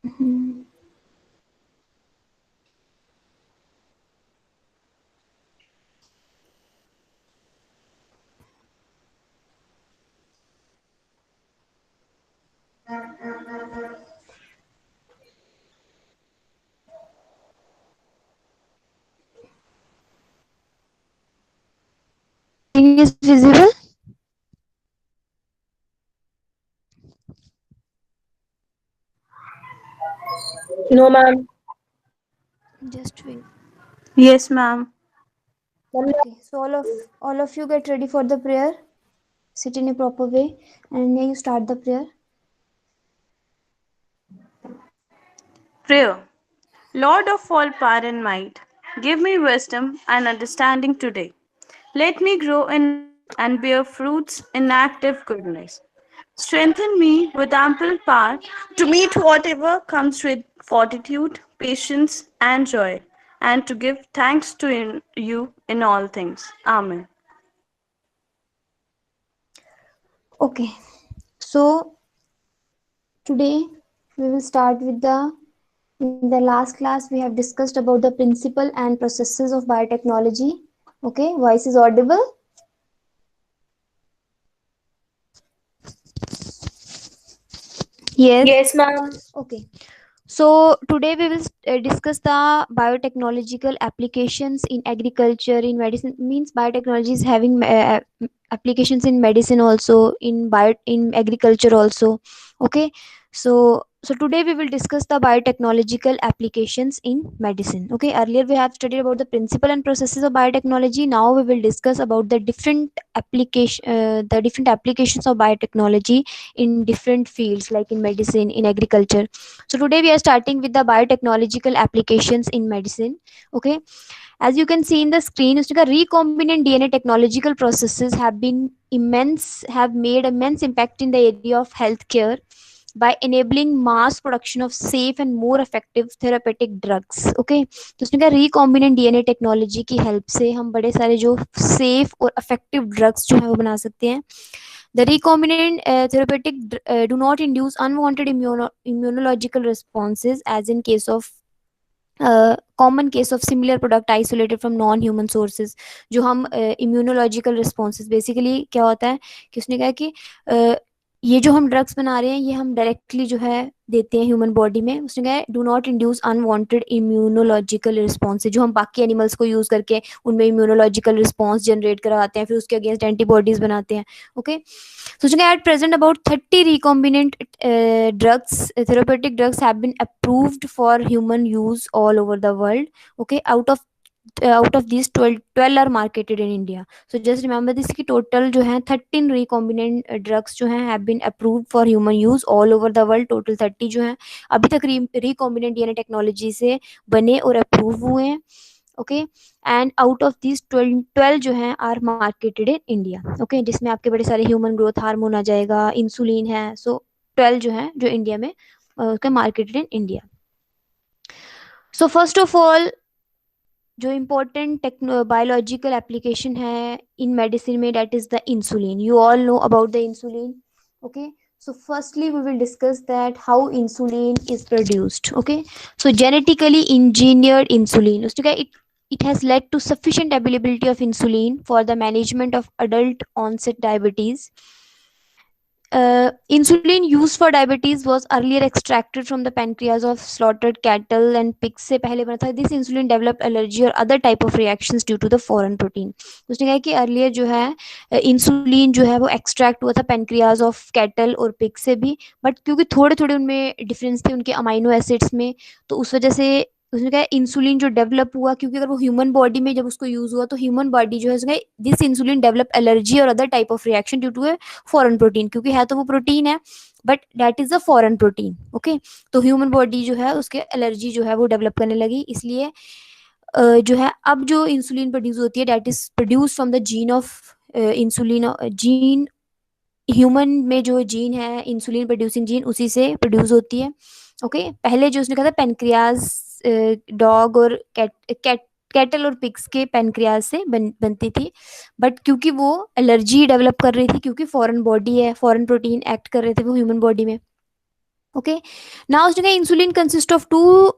Mhm. Screen is visible. No, ma'am. Just wait. Yes, ma'am. Ma'am, Okay, so all of you get ready for the prayer. Sit in a proper way, and then you start the prayer. Prayer. Lord of all power and might, give me wisdom and understanding today. Let me grow in knowledge and bear fruits in active goodness. Strengthen me with ample power to meet whatever comes with fortitude, patience, and joy, and to give thanks to you in all things. Amen. Okay, so today we will start with the in the last class we have discussed about the principle and processes of biotechnology. Okay, voice is audible. Yes. yes, ma'am. Okay. So today we will discuss the biotechnological applications in agriculture, in medicine. Means biotechnology is having applications in medicine also, in agriculture also. Okay. So today we will discuss the biotechnological applications in medicine. Okay. Earlier we have studied about the principle and processes of biotechnology. Now we will discuss about the different applications of biotechnology in different fields, like in medicine, in agriculture. So today we are starting with the biotechnological applications in medicine. Okay, as you can see in the screen, उसका recombinant DNA technological processes have made immense impact in the area of healthcare by enabling mass production of safe and more effective therapeutic drugs. Okay, तो उसने कहा recombinant DNA technology की help से हम बड़े सारे जो सेफ और इफेक्टिव ड्रग्स जो है वो बना सकते हैं. The recombinant therapeutic do not induce unwanted immunological responses, as in case of common case of similar product isolated from non human sources. जो हम immunological responses basically क्या होता है कि उसने कहा कि ये जो हम ड्रग्स बना रहे हैं ये हम डायरेक्टली जो है देते हैं ह्यूमन बॉडी में. उसने कहा do not induce unwanted immunological response, जो हम बाकी एनिमल्स को यूज करके उनमें इम्यूनोलॉजिकल रिस्पॉन्स जनरेट करवाते हैं, फिर उसके अगेंस्ट एंटीबॉडीज बनाते हैं. Okay, so at present about 30 recombinant therapeutic drugs have been approved for human use all over the world. Okay, out of these 12 are marketed in India. So just remember this कि total जो है 13 recombinant drugs जो हैं have been approved for human use all over the world. Total 30 जो हैं अभी तक recombinant DNA technology से बने और approve हुए हैं. Okay, and out of this 12 जो हैं are marketed in India. Okay, जिसमें आपके बड़े सारे ह्यूमन ग्रोथ हार्मोन आ जाएगा, इंसुलिन है. सो 12 जो है जो इंडिया में marketed in India. So first of all जो इम्पोर्टेंट बायोलॉजिकल एप्लीकेशन है इन मेडिसिन में, that is the insulin. You all know about the insulin. Okay, so firstly we will discuss that how insulin is produced. Okay, so genetically engineered insulin, उसने कहा it has led to sufficient availability of insulin for the management of adult onset diabetes. Insulin used for diabetes was earlier extracted from the pancreas of slaughtered cattle and pigs से पहले बना था. This insulin developed allergy or other type of reactions due to the foreign protein. उसने कहा कि earlier जो है insulin जो है वो एक्सट्रैक्ट हुआ था पेनक्रियाज ऑफ कैटल और पिग से भी, बट क्योंकि थोड़े थोड़े उनमें डिफरेंस थे उनके अमाइनो एसिड्स में, तो उस वजह से उसने कहा इंसुलिन जो डेवलप हुआ, क्योंकि अगर वो ह्यूमन बॉडी में जब उसको यूज हुआ तो ह्यूमन बॉडी जो है उसने दिस इंसुलिन डेवलप एलर्जी और other type of reaction due to foreign protein, क्योंकि है तो वो प्रोटीन है but that is a foreign protein. Okay, तो ह्यूमन बॉडी जो है उसके एलर्जी जो है वो डेवलप करने लगी. इसलिए जो है अब जो इंसुलिन प्रोड्यूस होती है that is produce from the gene of insulin gene. Human में जो जीन है इंसुलिन प्रोड्यूसिंग जीन उसी से प्रोड्यूस होती है. ओके, पहले जो उसने कहा था पेनक्रियाज डॉग और कैट कैटल और पिग्स के पेनक्रियाज से बनती थी, बट क्योंकि वो एलर्जी डेवलप कर रही थी, क्योंकि फॉरेन बॉडी है, फॉरेन प्रोटीन एक्ट कर रहे थे वो ह्यूमन बॉडी में, Okay, now insulin consists of two.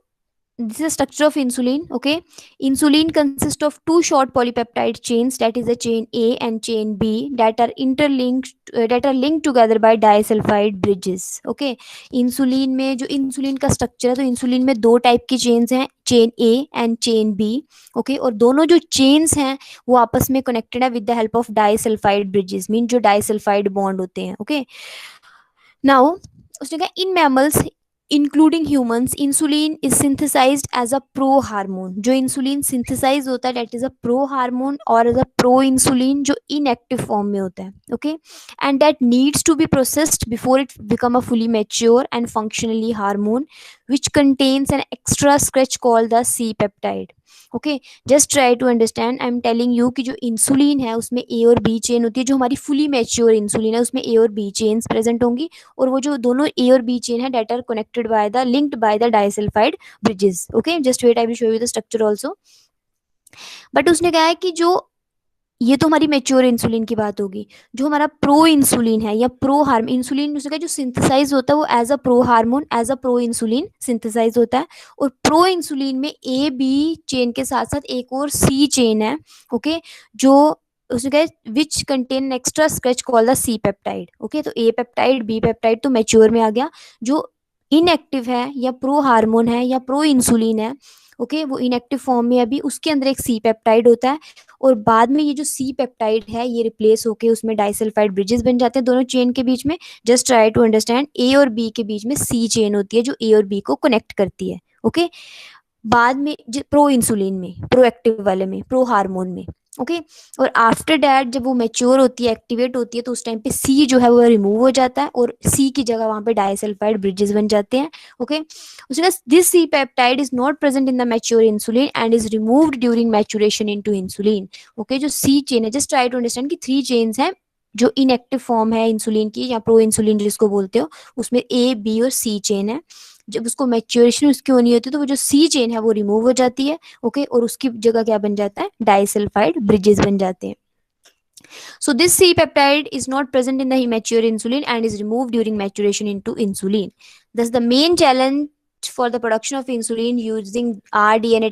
This is structure of insulin. Okay, insulin consists of two short polypeptide chains, that is the chain A and chain B, that are interlinked, that are linked together by disulfide bridges. Okay, insulin में जो insulin का structure है, तो insulin में दो type की chains हैं, chain A and chain B. Okay, और दोनों जो चेन्स हैं वो आपस में कनेक्टेड है with the help of disulphide bridges, mean जो डाइसल्फाइड बॉन्ड होते हैं. ओके, नाउ उसने कहा in mammals including humans insulin is synthesised as a pro hormone. जो इंसुलिन सिंथेसाइज होता है that is a pro hormone, और एज अ प्रो इंसुलिन जो इनएक्टिव फॉर्म में होता है. Okay, and that needs to be processed before it become a fully mature and functionally hormone which contains an extra stretch called the C peptide. Okay, just try to understand. I am telling you कि जो insulin है उसमें ए और B chain होती है. जो हमारी fully mature insulin है उसमें ए और बी चेन्स प्रेजेंट होंगी, और वो जो दोनों ए और बी चेन है that are connected by the linked by the disulphide bridges. Okay, just wait, I will show you the structure also. But उसने कहा है कि जो ये तो हमारी मेच्योर इंसुलिन की बात होगी. जो हमारा प्रो इंसुलिन है या प्रो हार्मोन इंसुलिन, उसका जो सिंथेसाइज होता है वो as a pro hormone, as a pro insulin synthesise होता है. और प्रो इंसुलिन में ए बी चेन के साथ साथ एक और सी चेन है. ओके, जो उसने कहा which contain extra stretch call the C peptide. Okay, तो ए पेप्टाइड बी पेप्टाइड तो मेच्योर में आ गया. जो इनएक्टिव है या प्रो हार्मोन है या प्रो इंसुलिन है, ओके, वो इनएक्टिव फॉर्म में अभी उसके अंदर एक सी पेप्टाइड होता है, और बाद में ये जो सी पेप्टाइड है ये रिप्लेस होके उसमें डाइसल्फाइड ब्रिजेस बन जाते हैं दोनों चेन के बीच में. जस्ट ट्राई टू अंडरस्टैंड, ए और बी के बीच में सी चेन होती है जो ए और बी को कनेक्ट करती है. ओके, बाद में प्रो इंसुलिन में, प्रो एक्टिव वाले में, प्रो हार्मोन में. ओके, और आफ्टर दैट जब वो मेच्योर होती है, एक्टिवेट होती है, तो उस टाइम पे सी जो है वो रिमूव हो जाता है और सी की जगह वहां पे डाइसल्फाइड ब्रिजेस बन जाते हैं. ओके, उसने this C peptide is not present in the mature insulin and is removed during maturation into insulin. Okay, जो सी चेन है, जस्ट ट्राई टू अंडरस्टैंड कि थ्री चेन्स हैं जो इनएक्टिव फॉर्म है इंसुलिन की या प्रो इंसुलिन जिसको बोलते हो, उसमें ए बी और सी चेन है. जब उसको मैच्योरेशन उसकी होनी होती है तो वो जो सी चेन है वो रिमूव हो जाती है. ओके, और उसकी जगह क्या बन जाता है, डाइसल्फाइड ब्रिजेस बन जाते हैं. So this C peptide is not present in the immature insulin and is removed during maturation into insulin. Thus the main challenge for the production of insulin using rDNA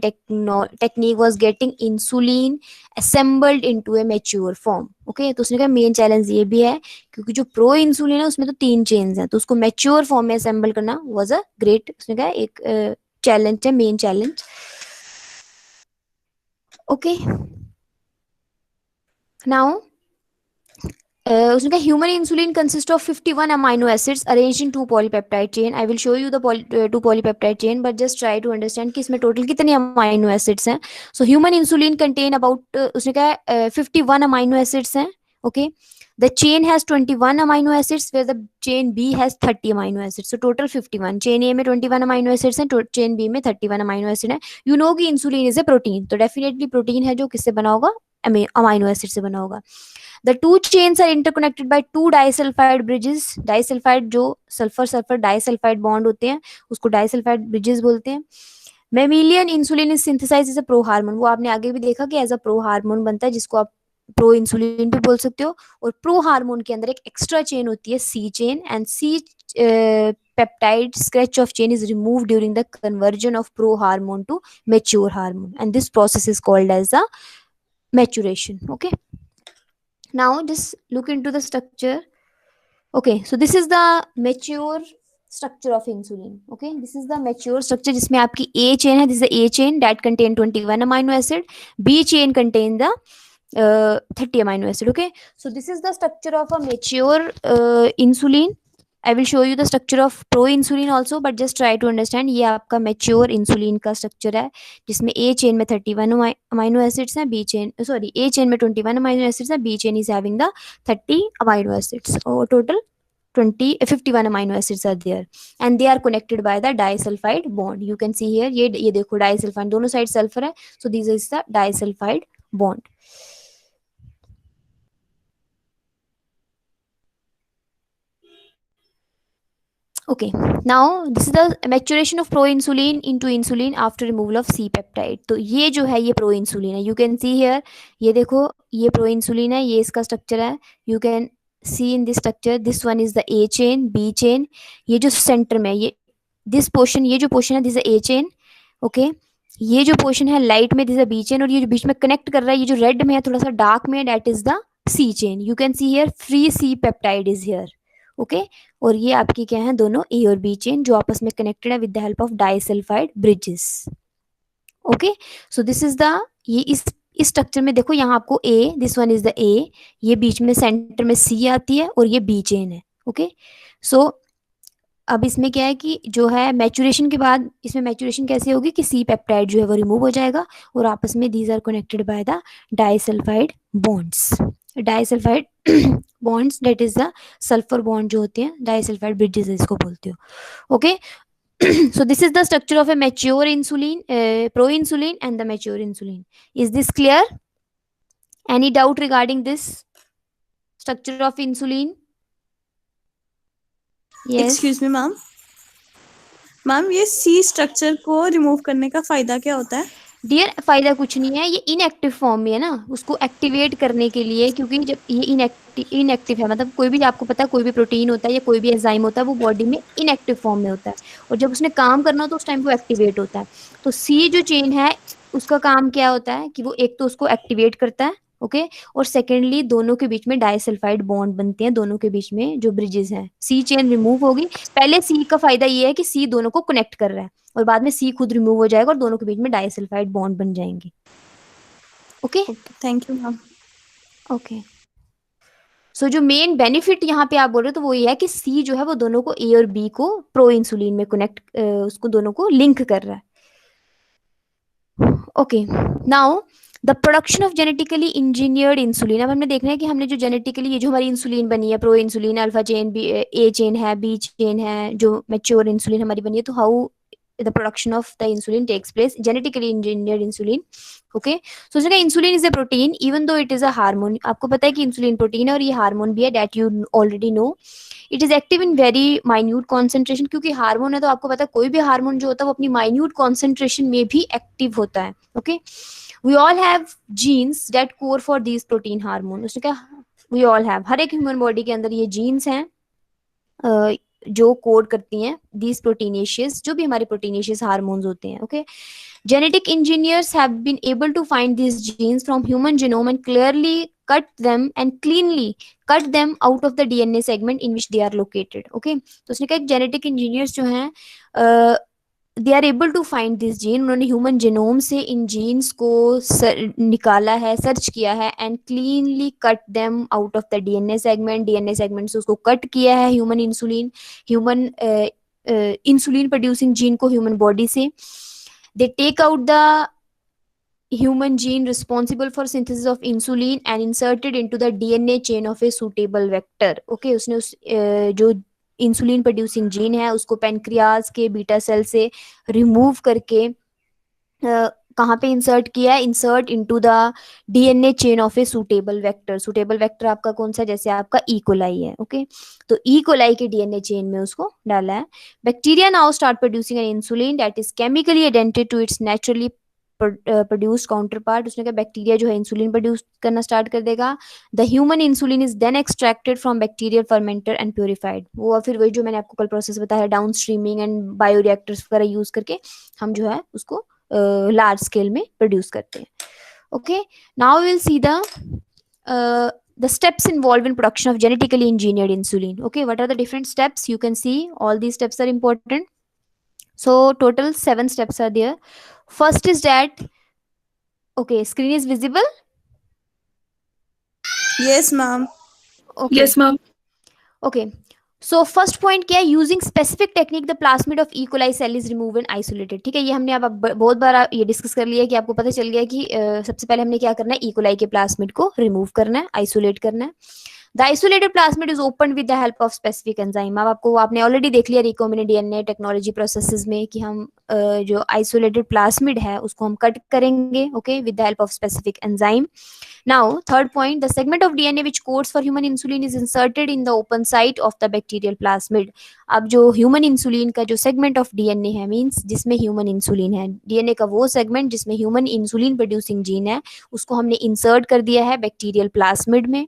technique was getting insulin assembled into a mature form. Okay, तो उसने कहा main challenge ये भी है क्योंकि जो pro insulin है उसमें तो तीन चेन्स हैं, तो उसको मैच्योर फॉर्म में असेंबल करना वाज अ ग्रेट, उसने कहा एक चैलेंज है, मेन चैलेंज. ओके, नाउ उसने कहा human insulin consist of 51 amino acids arranged in two polypeptide chain. I will show you the two polypeptide chain, but just try to understand कि इसमें total कितने amino acids हैं. So human insulin contain about, उसने कहा 51 amino acids हैं. Okay, the chain has 21 amino acids where the chain B has 30 amino acids, so total 51. chain A में 21 amino acids हैं, chain B में 31 amino acid है. you know कि insulin is a protein, तो definitely protein है जो किससे बना होगा, amino acid से बना होगा. The two chains are interconnected by two disulfide bridges. Disulfide जो सल्फर सल्फर डाइसल्फाइड बॉन्ड होते हैं उसको डाइसल्फाइड ब्रिजेस बोलते हैं. Mammalian insulin is synthesise as a pro hormone, वो आपने आगे भी देखा कि एज अ प्रो हार्मोन बनता है जिसको आप प्रो इंसुलिन भी बोल सकते हो. और प्रो हार्मोन के अंदर एक एक्स्ट्रा चेन होती है C chain, and C peptide stretch of chain is removed during the conversion of pro hormone to mature hormone, and this process is called as a maturation. Okay, now just look into the structure. Okay, so this is the mature structure of insulin. Okay, this is the mature structure जिसमें आपकी A chain है, this is the A chain that contain 21 amino acid, B chain contain the 30 amino acid. Okay, so this is the structure of a mature insulin. I will show you the structure of pro insulin also, but just try to understand. ये आपका mature insulin का structure है जिसमें A chain में 31 amino acids हैं, B chain sorry A chain में 21 amino acids हैं, B chain is having the 30 amino acids. So total 51 amino acids are there, and they are connected by the disulfide bond. You can see here ये देखो disulfide दोनों side sulfur है, so this is the disulfide bond. Okay, now this is the maturation of proinsulin into insulin after removal of C peptide. तो ये जो है ये proinsulin है. You can see here, ये देखो ये proinsulin है, ये इसका structure है. You can see in this structure, this one is the A chain, B chain, ये जो सेंटर में ये दिस पोर्शन, ये जो पोर्शन है दिस ए चेन, ओके, ये जो पोर्शन है लाइट में दिस बी चेन, और ये जो बीच में कनेक्ट कर रहा है ये जो रेड में है थोड़ा सा डार्क में, that is the C chain. You can see here free C peptide is here, okay. और ये आपकी क्या है, दोनों ए और बी चेन जो आपस में कनेक्टेड है with the help of disulphide bridges, okay. So this is the, ये इस स्ट्रक्चर में देखो यहाँ आपको uh, this one is the uh, ये बीच में सेंटर में सी आती है और ये बी चेन है, ओके. सो अब इसमें क्या है कि जो है मैचुरेशन के बाद इसमें मैचुरेशन कैसे होगी कि सी पेप्टाइड जो है वो रिमूव हो जाएगा और आपस में these are connected by the disulphide bonds. Disulphide bonds that is the sulphur bond जो होते हैं, डाइसल्फाइड ब्रिजेस इसको बोलते हो, okay. So this is the structure of a mature insulin, proinsulin and the mature insulin. Is this clear? Any doubt regarding this structure of insulin? Yes. Excuse me ma'am, ma'am ये सी structure को remove करने का फायदा क्या होता है? Dear फायदा कुछ नहीं है, ये इनएक्टिव फॉर्म में है ना, उसको एक्टिवेट करने के लिए, क्योंकि जब ये इनएक्टिव है, मतलब कोई भी आपको पता है कोई भी प्रोटीन होता है या कोई भी एंजाइम होता है वो बॉडी में इनएक्टिव फॉर्म में होता है और जब उसने काम करना हो तो उस टाइम वो एक्टिवेट होता है. तो सी जो चेन है उसका काम क्या होता है कि वो एक तो उसको एक्टिवेट करता है, ओके, और सेकेंडली दोनों के बीच में डाइसल्फाइड बॉन्ड बनते हैं, दोनों के बीच में जो ब्रिजेस हैं. सी चेन रिमूव होगी, पहले सी का फायदा ये है कि सी दोनों को कनेक्ट कर रहा है और बाद में सी खुद रिमूव हो जाएगा और दोनों के बीच में डाइसल्फाइड बॉन्ड बन जाएंगे, okay. Thank you ma'am. Okay, so जो मेन बेनिफिट यहाँ पे आप बोल रहे हो तो वो ये है कि सी जो है वो दोनों को ए और बी को प्रो इंसुलिन में कनेक्ट, उसको दोनों को लिंक कर रहा है, okay. Now the production of genetically engineered insulin. अब हमने देखना है कि हमने जो जेनेटिकली ये जो हमारी इंसुलिन बनी है, pro insulin, alpha chain, B A chain है, बी चेन है, जो मैच्योर इंसुलिन हमारी बनी है, तो how the production of the insulin takes place, genetically engineered insulin, okay. So उसने कहा insulin is a protein even though it is a hormone. आपको पता है कि इंसुलिन प्रोटीन है और ये हार्मोन भी है, that you already know. It is active in very minute concentration, क्योंकि हार्मोन है तो आपको पता है कोई भी हार्मोन जो होता है वो अपनी माइन्यूट कॉन्सेंट्रेशन में भी एक्टिव होता है, okay. We all have genes that code for these protein hormone. उसने कहा we all have, हर एक ह्यूमन बॉडी के अंदर ये जीन्स हैं जो कोड करती हैं दीज प्रोटीनेशियस, जो भी हमारे प्रोटीनेशियस हार्मोन्स होते हैं, okay. Genetic engineers have been able to find these genes from human genome and clearly cut them and cleanly cut them out of the DNA segment in which they are located, okay. तो उसने कहा genetic engineers जो हैं they are able to find this gene, उन्होंने human genome से इन genes को निकाला है, सर्च किया है and cleanly cut them out of the DNA segment, DNA segment से उसको कट किया है ह्यूमन इंसुलिन प्रोड्यूसिंग जीन को ह्यूमन बॉडी से. They take out the human gene responsible for synthesis of insulin and inserted into the DNA chain of a suitable vector, okay. उसने उस जो insulin producing gene है उसको pancreas के beta cell से remove करके कहाँ पे इंसर्ट किया है, insert into the DNA chain of a suitable vector. Suitable vector आपका कौन सा, जैसे आपका इकोलाई है, ओके. तो इकोलाई के डीएनए चेन में उसको डाला है. Bacteria now start producing an insulin that is chemically identity to its naturally produced counterpart. उसने कहा बैक्टीरिया जो है इंसुलिन प्रोड्यूस करना स्टार्ट कर देगा. The human insulin is then extracted from bacterial fermenter and purified. वो फिर वही जो मैंने आपको कल प्रोसेस बताया, डाउन स्ट्रीमिंग एंड बायोरिएक्टर्स वगैरह यूज करके हम जो है उसको लार्ज स्केल में प्रोड्यूस करते हैं, okay. Now will see the steps involved in production of genetically engineered insulin, okay. What are the different steps? You can see all these steps are important. So total 7 steps are there. First is that, okay, screen is visible. Yes ma'am. Okay. Yes, ma'am. Okay. So first point क्या है, using specific technique the plasmid of E. coli cell is removed and isolated. ठीक है, ये हमने अब बहुत बार ये discuss कर लिया है कि आपको पता चल गया कि सबसे पहले हमने क्या करना है, E. coli के प्लास्मिड को रिमूव करना है, आइसोलेट करना है. The isolated plasmid is open with the help of specific enzyme. अब आपको आपने ऑलरेडी देख लिया रिकॉम्बिनेंट डीएनए टेक्नोलॉजी प्रोसेसेस में कि हम जो आइसोलेटेड प्लास्मिड है उसको हम कट करेंगे, okay, with the help of specific enzyme. Now, third point, the segment of DNA which codes for human insulin is inserted in the open site of the bacterial plasmid. अब जो human insulin का जो segment of DNA है, means जिसमें human insulin है, DNA का वो segment जिसमें ह्यूमन इंसुलिन प्रोड्यूसिंग जीन है, उसको हमने इंसर्ट कर दिया है बैक्टीरियल प्लास्मिड में.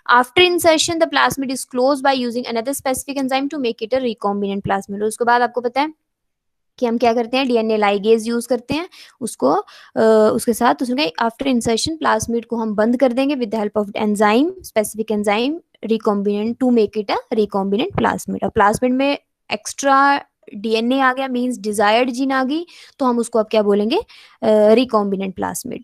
After insertion the plasmid is close by using another specific enzyme to make it a recombinant plasmid. उसके बाद आपको पता है कि हम क्या करते हैं, डीएनए लाइगेज यूज करते हैं उसको उसके साथ उसमें आफ्टर इंसर्शन प्लास्मिड को हम बंद कर देंगे with the help of enzyme, specific enzyme recombinant to make it a recombinant plasmid. अब प्लास्मिड में एक्स्ट्रा डीएनए आ गया, मींस डिजायर्ड जीन आ गई, तो हम उसको अब क्या बोलेंगे, recombinant plasmid.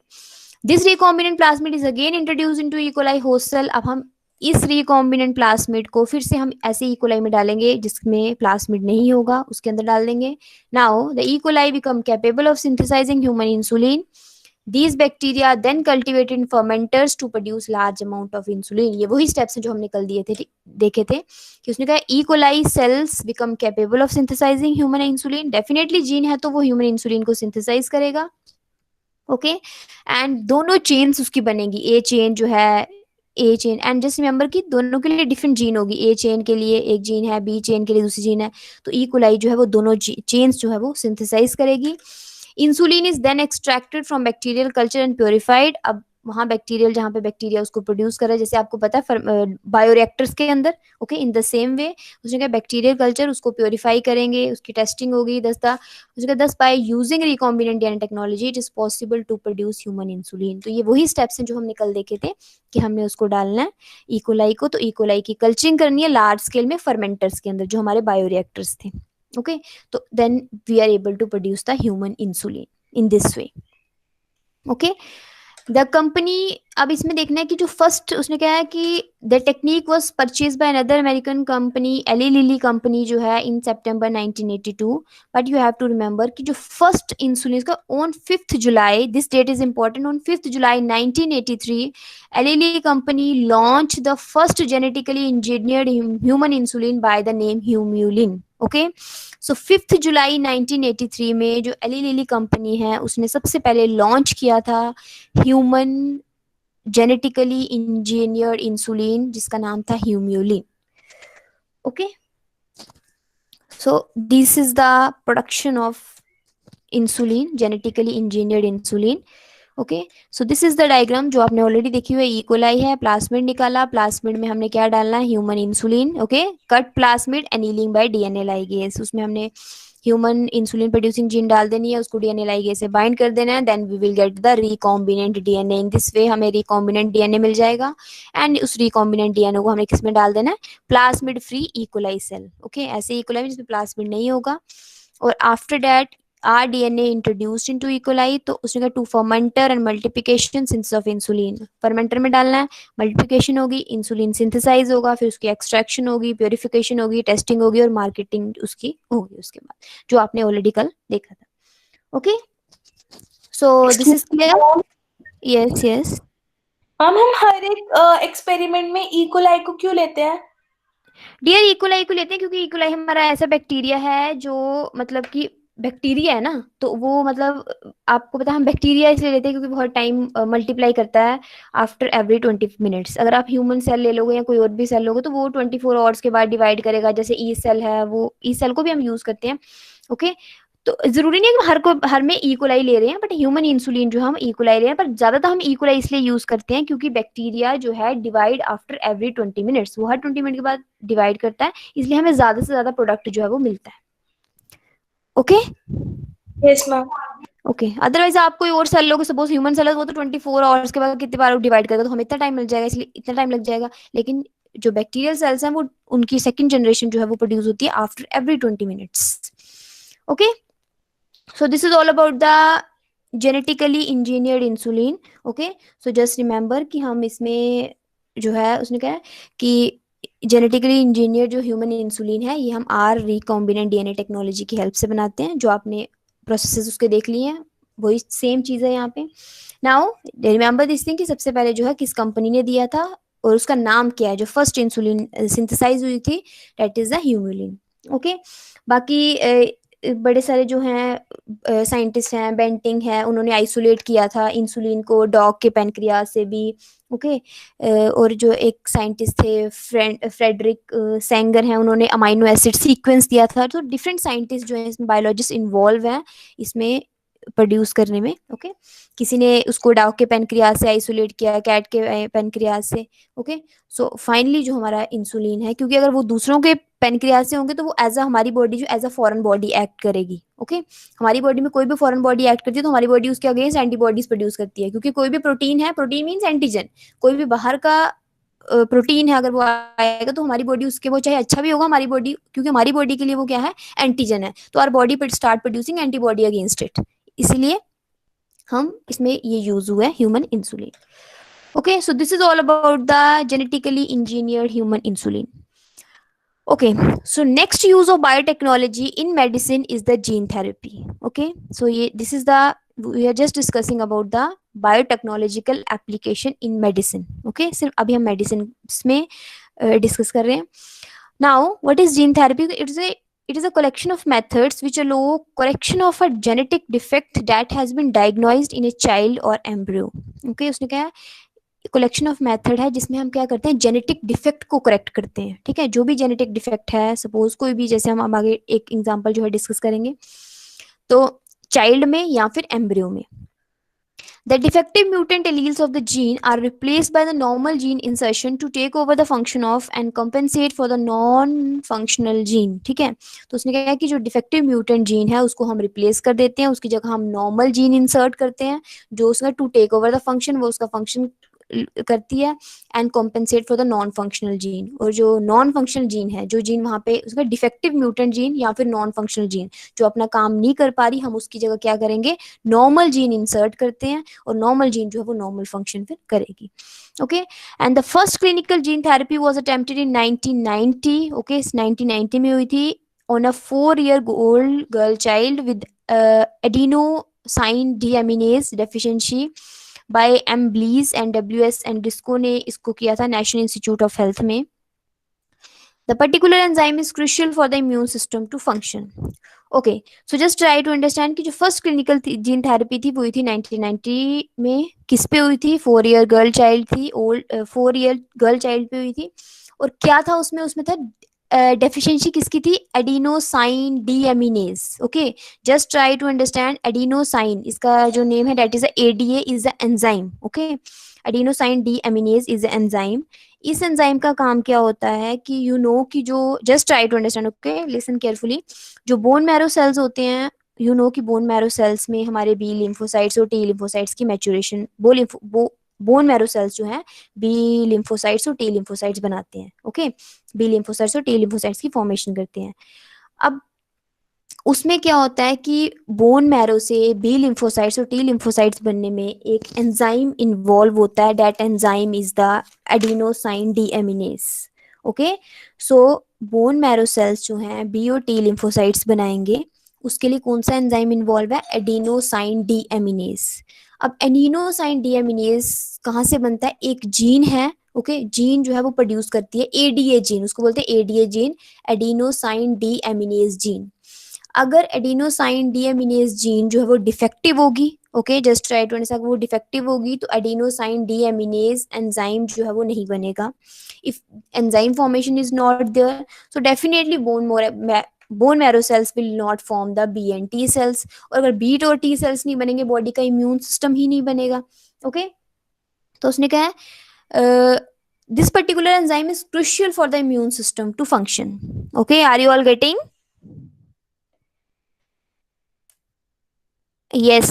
This recombinant plasmid is again introduce into E coli host cell. अब हम इस रिकॉम्बिनेंट प्लास्मिड को फिर से हम ऐसे ई कोलाई में डालेंगे जिसमें प्लास्मिड नहीं होगा, उसके अंदर डाल देंगे। Now the E coli become capable of synthesising human insulin. These bacteria are then cultivated in fermenters to produce large amount of insulin। ये वही स्टेप्स हैं जो हमने कल दिए थे, देखे थे कि उसने कहा E coli sales become capable of synthesising human insulin. Definitely gene है तो वो ह्यूमन इंसुलिन को सिंथेसाइज करेगा, ओके। एंड दोनों चेन्स उसकी बनेगी, ए चेन जो है, ए चेन, एंड जस्ट रिमेंबर कि दोनों के लिए डिफरेंट जीन होगी, ए चेन के लिए एक जीन है, बी चेन के लिए दूसरी जीन है, तो ई कोलाई जो है वो दोनों चेन्स जो है वो सिंथेसाइज करेगी। Insulin is then extracted from bacterial culture and purified. अब वहाँ बैक्टीरियल, जहाँ पे बैक्टीरिया उसको प्रोड्यूस कर रहा है, जैसे आपको पता है बायोरिएक्टर्स के अंदर, okay, in the same way उसने कहा बैक्टीरियल कल्चर उसको प्योरीफाई करेंगे, उसकी टेस्टिंग होगी, उसने कहा 10 by using recombinant DNA technology it is possible to produce human insulin. तो ये वही स्टेप्स हैं जो हमने कल देखे थे कि हमने उसको डालना है इकोलाई को, तो इकोलाई की कल्चरिंग करनी है लार्ज स्केल में फर्मेंटर्स के अंदर जो हमारे बायोरिएक्टर्स थे, ओके। तो then we are able to produce the human insulin in this way, okay. The company, अब इसमें देखना है कि जो फर्स्ट उसने कहा है कि the technique was purchase by another American company, Eli Lilly company जो है, in September 1982। But you have to remember कि जो फर्स्ट इंसुलिन का on 5th July, this date is important, on 5th July 1983 Eli Lilly company launch the first genetically engineered human insulin by the name Humulin, okay. So 5th July 1983 में जो Eli Lilly company है उसने सबसे पहले launch किया था human genetically engineered insulin जिसका नाम था Humulin, okay. So this is the production of insulin, genetically engineered insulin, okay. So this is the diagram जो आपने ऑलरेडी देखी हुई है, इकोलाई है, प्लास्मिड निकाला, प्लास्मिड में हमने क्या डालना है, human insulin, okay. Cut plasmid, annealing bye DNA ligase, उसमें हमने ह्यूमन इंसुलिन प्रोड्यूसिंग जीन डाल देनी है, उसको डीएनए लाइगेज से बाइंड कर देना है, then we will get the recombinant DNA. In this way हमें रिकॉम्बिनेंट डीएनए मिल जाएगा, एंड उस रिकॉम्बिनेंट डीएनए को हमें किस में डाल देना है, plasmid free E coli cell, okay. ऐसे इकोलाई में जिसमें प्लास्मिड नहीं होगा। और after that R DNA introduced into E coli, तो उसने कहा to fermenter and multiplication synthesis of insulin, fermenter में डालना है, मल्टीप्लिकेशन होगी, इंसुलिन सिंथेसाइज होगा, फिर उसकी एक्सट्रैक्शन होगी, प्योरिफिकेशन होगी, टेस्टिंग होगी और मार्केटिंग उसकी होगी उसके बाद, जो आपने ऑलरेडी कल देखा था, okay. So this is clear? Yes yes हम हर एक एक्सपेरिमेंट में इकोलाई को क्यों लेते हैं? डियर, इकोलाई को लेते हैं क्योंकि इकोलाई हमारा ऐसा बैक्टीरिया है जो मतलब कि बैक्टीरिया है ना, तो वो मतलब आपको पता है हम बैक्टीरिया इसलिए लेते हैं क्योंकि बहुत टाइम मल्टीप्लाई करता है आफ्टर एवरी 20 मिनट्स। अगर आप ह्यूमन सेल ले लोगे या कोई और भी सेल लोगे तो वो 24 आवर्स के बाद डिवाइड करेगा, जैसे ई सेल है, वो ई सेल को भी हम यूज करते हैं, ओके। तो जरूरी नहीं है कि हर में इकोलाई ले रहे हैं, बट ह्यूमन इंसुलिन जो हम इकोलाई ले रहे हैं, पर ज्यादातर हम इकोलाई इसलिए यूज करते हैं क्योंकि बैक्टीरिया जो है डिवाइड आफ्टर एवरी 20 मिनट्स, वो हर 20 मिनट के बाद डिवाइड करता है, इसलिए हमें ज्यादा से ज्यादा प्रोडक्ट जो है वो मिलता है, okay. Yes ma'am. Okay, otherwise आप कोई और सेल लोगे, सपोज ह्यूमन सेल है, वो तो 24 आवर्स के बाद कितने बार डिवाइड करेगा, तो हमें इतना टाइम मिल जाएगा, इसलिए इतना टाइम लग जाएगा। लेकिन जो बैक्टीरियल सेल्स हैं वो उनकी सेकंड जनरेशन जो है वो प्रोड्यूस होती है after every 20 minutes, okay. So this is all about the genetically engineered insulin, okay। So just remember कि हम इसमें जो है उसने कहा है कि जेनेटिकली इंजीनियर जो ह्यूमन इंसुलिन है ये हम आर रिकॉम्बिनेंट डीएनए टेक्नोलॉजी की हेल्प से बनाते हैं, जो आपने प्रोसेसेस उसके देख लिए हैं वही सेम चीज़ है यहाँ पे। नाउ रिमेंबर दिस थिंग कि सबसे पहले जो है किस कंपनी ने दिया था और उसका नाम क्या है, जो फर्स्ट इंसुलिन सिंथेसाइज हुई थी, that is the Humulin, okay. बाकी बड़े सारे जो हैं साइंटिस्ट हैं, बेंटिंग है, उन्होंने आइसोलेट किया था इंसुलिन को डॉग के पैनक्रियाज से भी, ओके। और जो एक साइंटिस्ट थे फ्रेडरिक सेंगर हैं, उन्होंने अमाइनो एसिड सीक्वेंस दिया था। तो डिफरेंट साइंटिस्ट जो है इसमें बायोलॉजिस्ट इन्वॉल्व हैं इसमें प्रोड्यूस करने में। ओके, किसी ने उसको डाउ के पेनक्रियाज से आइसोलेट किया, कैट के पेनक्रियाज से। ओके, सो फाइनली जो हमारा इंसुलिन है, क्योंकि अगर वो दूसरों के पेनक्रियाज से होंगे तो वो एज अ हमारी बॉडी जो as a foreign body act करेगी। ओके, हमारी बॉडी में कोई भी फॉरेन बॉडी एक्ट करती है तो हमारी बॉडी उसके अगेंस्ट एंटीबॉडीज प्रोड्यूस करती है, क्योंकि कोई भी प्रोटीन है, प्रोटीन मीन्स एंटीजन, कोई भी बाहर का प्रोटीन है अगर वो आएगा तो हमारी बॉडी उसके, वो चाहे अच्छा भी होगा हमारी बॉडी, क्योंकि हमारी बॉडी के लिए वो क्या है, एंटीजन है, तो our body start producing antibody against it. इसीलिए हम इसमें ये यूज हुआ है human insulin. Okay, so this is all about the genetically engineered human insulin. Okay, so next use of biotechnology in medicine is the gene therapy. Okay, so this is the, we are just discussing about the biotechnological application in medicine. Okay, सिर्फ अभी हम medicine में discuss कर रहे हैं. Now, what is gene therapy? It is a collection of methods which allow correction of a genetic defect that has been diagnosed in a child or embryo. Okay, उसने क्या है, कलेक्शन ऑफ मेथड है जिसमें हम क्या करते हैं, genetic defect को करेक्ट करते हैं। ठीक है, जो भी जेनेटिक डिफेक्ट है, सपोज कोई भी, जैसे हम आगे एक एग्जांपल जो है डिस्कस करेंगे, तो चाइल्ड में या फिर एम्ब्रियो में, the defective mutant alleles of the gene are replaced by the normal gene insertion to take over the function of and compensate for the non-functional gene. ठीक है, तो उसने कहा कि जो डिफेक्टिव म्यूटेंट जीन है उसको हम रिप्लेस कर देते हैं, उसकी जगह हम नॉर्मल जीन इंसर्ट करते हैं जो उसका to take over the function, वो उसका फंक्शन करती है, and compensate for the non functional gene. और जो नॉन फंक्शनल जीन है, जो जीन वहां पे उसका डिफेक्टिव म्यूटेंट जीन या फिर नॉन फंक्शनल जीन जो अपना काम नहीं कर पा रही, हम उसकी जगह क्या करेंगे, नॉर्मल जीन इंसर्ट करते हैं, और नॉर्मल जीन जो है वो नॉर्मल फंक्शन फिर करेगी। Okay, and the first clinical gene therapy was attempted in 1990। Okay, 1990 में हुई थी on a 4-year-old girl child with adenosine deaminase deficiency by M Blaese and WS and डिस्को ने इसको किया था नेशनल इंस्टीट्यूट ऑफ हेल्थ में। The particular enzyme is crucial for the immune system to function. Okay, so just try to understand कि जो first clinical gene therapy थी वो हुई थी 1990 में। किस पे हुई थी, 4-year गर्ल चाइल्ड थी, ओल्ड 4-year गर्ल चाइल्ड पे हुई थी। और क्या था उसमें, उसमें था डेफिशिएंसी किसकी थी, adenosine deaminase. Okay, just try to understand adenosine, इसका जो नेम है that is ADA is the enzyme. Okay, adenosine deaminase is the enzyme. इस एंजाइम का काम क्या होता है कि कि जो, just try to understand, okay, listen carefully, जो बोन मैरो सेल्स होते हैं, कि बोन मैरो सेल्स में हमारे बी लिम्फोसाइट्स और टी लिम्फोसाइट्स की मैच्योरेशन, बोन मैरो सेल्स जो है बी लिम्फोसाइट्स और टी लिम्फोसाइट्स बनाते हैं। ओके, बी लिम्फोसाइट्स और टी लिम्फोसाइट्स की फॉर्मेशन करते हैं। अब उसमें क्या होता है कि बोन मैरो से बी लिम्फोसाइट्स और टी लिम्फोसाइट्स बनने में एक एंजाइम इन्वॉल्व होता है, that enzyme is the adenosine deaminase. Okay, so bone marrow cells जो हैं बी और टी लिम्फोसाइट्स बनाएंगे, उसके लिए कौन सा एंजाइम इन्वॉल्व है, एडिनोसाइन डीएमिनेज। अब एडिनोसाइन डीएमिनेज कहाँ से बनता है, एक जीन है। ओके, जीन जो है वो प्रोड्यूस करती है एडीए जीन, उसको बोलते हैं ADA gene, adenosine deaminase gene. अगर एडिनोसाइन डीएमिनेज जीन जो है वो डिफेक्टिव होगी, okay, just try to understand, वो डिफेक्टिव होगी तो एडिनोसाइन डीएमिनेज एंजाइम जो है वो नहीं बनेगा। If enzyme formation is not there, so definitely bone marrow cells will not form the B and T cells, और अगर बीट और टी सेल्स नहीं बनेंगे, बॉडी का इम्यून सिस्टम ही नहीं बनेगा। ओके, तो उसने कहा है this particular enzyme is crucial for the immune system to function. Okay, are you all getting? Yes.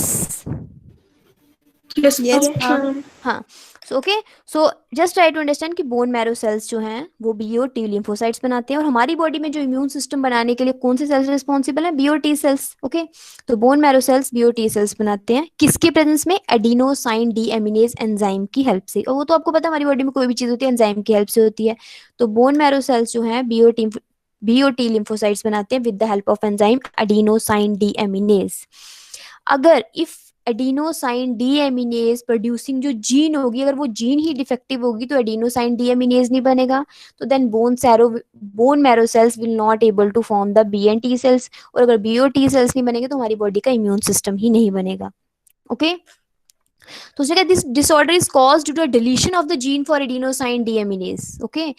Yes, Yes, ma'am. हाँ, so okay, so just try to understand कि bone marrow cells जो हैं वो B और T lymphocytes बनाते हैं, और हमारी बॉडी में जो इम्यून सिस्टम बनाने के लिए कौन से सेल्स रिस्पॉन्सिबल है, बी और टी सेल्स। ओके, तो बोन मैरो सेल्स बी और टी सेल्स बनाते हैं किसके प्रेजेंस में, एडिनोसाइन डीएमिनेज एंजाइम की हेल्प से। और वो तो आपको पता है हमारी बॉडी में कोई भी चीज होती है एंजाइम की हेल्प से होती है। तो बोन मैरो सेल्स जो है बी और टी लिम्फोसाइट्स बनाते हैं with the help of enzyme adenosine deaminase. अगर इफ एडिनोसाइन डीएमिनेज प्रोड्यूसिंग जो जीन होगी, अगर वो जीन ही डिफेक्टिव होगी तो एडिनोसाइन डीएमिनेज नहीं बनेगा, तो then bone marrow cells will not able to form the B and T cells, और अगर बी और टी सेल्स नहीं बनेंगे तो हमारी बॉडी का इम्यून सिस्टम ही नहीं बनेगा। ओके, तो उसने कहा this disorder is caused due to deletion of the gene for adenosine deaminase. Okay,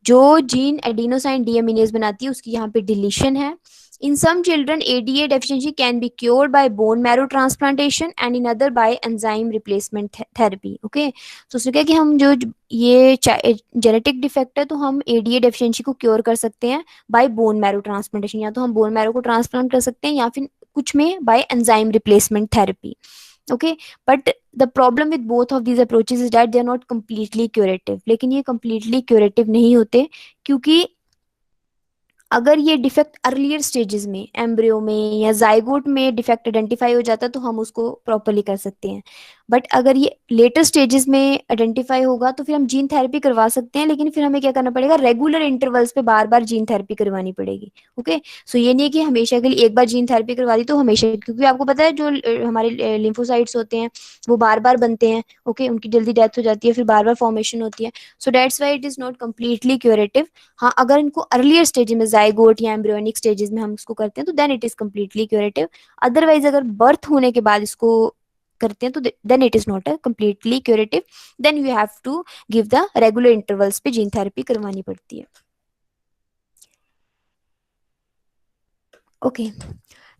जो जीन एडिनोसाइन डीएमिनेज बनाती है उसकी यहाँ पे डिलीशन है, In some children, ADA deficiency can be cured by bone marrow transplantation and in other by enzyme replacement therapy. Okay, तो उसने कहा कि हम जो ये जेनेटिक डिफेक्ट है तो हम एडीए डेफिशिएंसी को क्योर कर सकते हैं बाय बोन मैरो ट्रांसप्लांटेशन, या तो हम बोन मैरो को ट्रांसप्लांट कर सकते हैं या फिर कुछ में bye enzyme replacement therapy. Okay, but the problem with both of these approaches is that they are not completely curative. लेकिन ये completely curative नहीं होते, क्योंकि अगर ये डिफेक्ट अर्लियर स्टेजेस में एम्ब्रियो में या जाइगोट में डिफेक्ट आइडेंटिफाई हो जाता है तो हम उसको प्रॉपरली कर सकते हैं. बट अगर ये लेटर स्टेजेस में आइडेंटिफाई होगा तो फिर हम जीन थेरेपी करवा सकते हैं, लेकिन फिर हमें क्या करना पड़ेगा, रेगुलर इंटरवल्स पे बार बार जीन थेरेपी करवानी पड़ेगी. ओके, सो ये नहीं है कि हमेशा के लिए एक बार जीन थेरेपी करवा दी तो हमेशा, क्योंकि आपको पता है जो हमारे लिम्फोसाइट्स होते हैं वो बार बार बनते हैं. ओके, उनकी जल्दी डेथ हो जाती है, फिर बार बार फॉर्मेशन होती है. So that's why it is not completely curative. हाँ, अगर इनको अर्लियर स्टेज में जाइगोट या एम्ब्रियोनिक स्टेजेस में हम इसको करते हैं तो then it is completely curative. Otherwise अगर बर्थ होने के बाद इसको करते हैं तो then it is not a completely curative. Then you have to give the regular intervals पे जीन थेरेपी करवानी पड़ती है. Okay,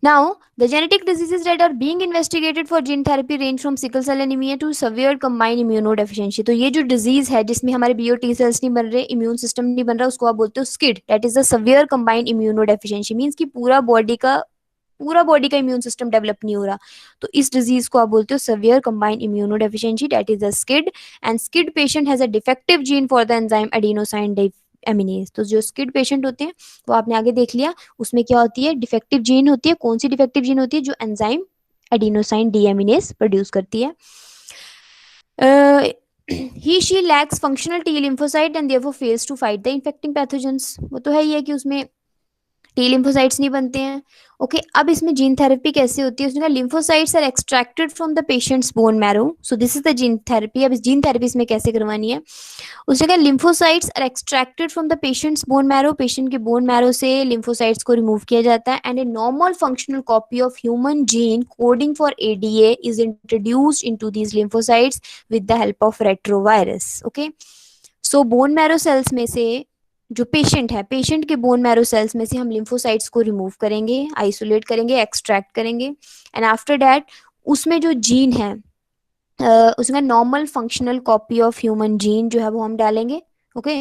now the genetic diseases that are being investigated for gene therapy range from sickle cell anemia to severe combined immunodeficiency. तो ये जो disease है जिसमें हमारे BOT सेल्स नहीं बन रहे, इम्यून सिस्टम नहीं बन रहा, उसको आप बोलते हो skid. That is the severe combined immunodeficiency. Means कि पूरा बॉडी का इम्यून सिस्टम डेवलप नहीं हो रहा, तो इस डिजीज को आप बोलते हो severe combined immunodeficiency. That is the SCID. And SCID patient has a defective gene for the enzyme adenosine aminase. तो जो स्किड पेशेंट होते हैं वो आपने आगे देख लिया, उसमें क्या होती है, डिफेक्टिव जीन होती है. कौन सी डिफेक्टिव जीन होती है, जो एंजाइम एडिनोसाइन डीएमिनेज प्रोड्यूस करती है. He she lacks functional T lymphocyte and therefore fails to fight the infecting pathogens. वो तो है ही है कि उसमें टी लिम्फोसाइट्स नहीं बनते हैं. ओके, अब इसमें जीन थेरेपी कैसे होती है, उसने कहा lymphocytes are extracted from the patients bone marrow. So this is the gene therapy. अब इस जीन थेरेपी इसमें कैसे करवानी है, उसने कहा lymphocytes are extracted from the patients bone marrow. Patient के बोन मैरो से लिम्फोसाइट्स को रिमूव किया जाता है and a normal functional copy of human gene coding for ADA is introduced into these lymphocytes with the help of retrovirus. Okay, so bone marrow cells में से जो patient है, patient के बोन मैरो सेल्स में से हम lymphocytes को remove करेंगे, आइसोलेट करेंगे, एक्सट्रैक्ट करेंगे एंड आफ्टर दैट उसमें जो जीन है उसमें normal functional copy of human gene जो है वो हम डालेंगे. ओके,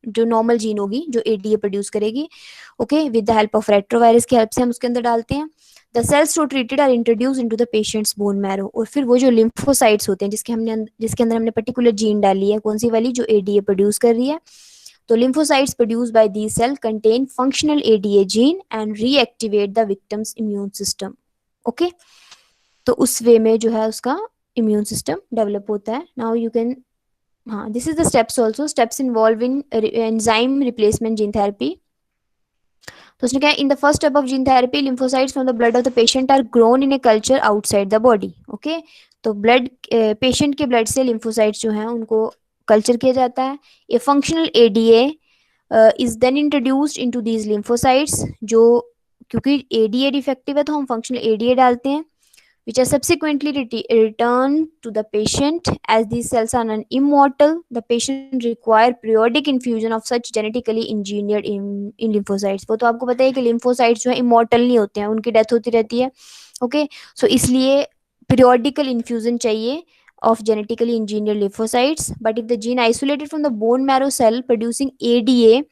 जो नॉर्मल जीन होगी जो एडीए प्रोड्यूस करेगी. Okay, with the help of retrovirus की हेल्प से हम उसके अंदर डालते हैं. द सेल्स जो treated are introduce into the patients bone marrow. और फिर वो जो लिम्फोसाइट्स होते हैं जिसके अंदर हमने पर्टिकुलर जीन डाली है, कौन सी वाली, जो एडीए प्रोड्यूस कर रही है. तो lymphocytes produced by these cells contain functional ADA gene and reactivate the victim's immune system. Okay, तो उस वे में जो है उसका immune system develop होता है. Now you can, हाँ, this is the steps also. Steps involved in enzyme replacement gene therapy. तो उसने कहा, in the first step of gene therapy, lymphocytes from the blood of the patient are grown in a culture outside the body. Okay, तो blood patient के blood से lymphocytes जो हैं उनको culture किया जाता है. A functional ADA is then introduced into these lymphocytes. जो क्योंकि एडीए डिफेक्टिव है तो हम फंक्शनल एडीए डालते हैं, which are subsequently returned to the patient. As these cells are immortal, the patient require periodic infusion of such genetically engineered in lymphocytes. वो तो आपको पता है कि lymphocytes जो है immortal नहीं होते हैं, उनकी डेथ होती रहती है. ओके, सो इसलिए periodical infusion चाहिए of genetically engineered lymphocytes. But if the gene isolated from the bone marrow cell producing ADA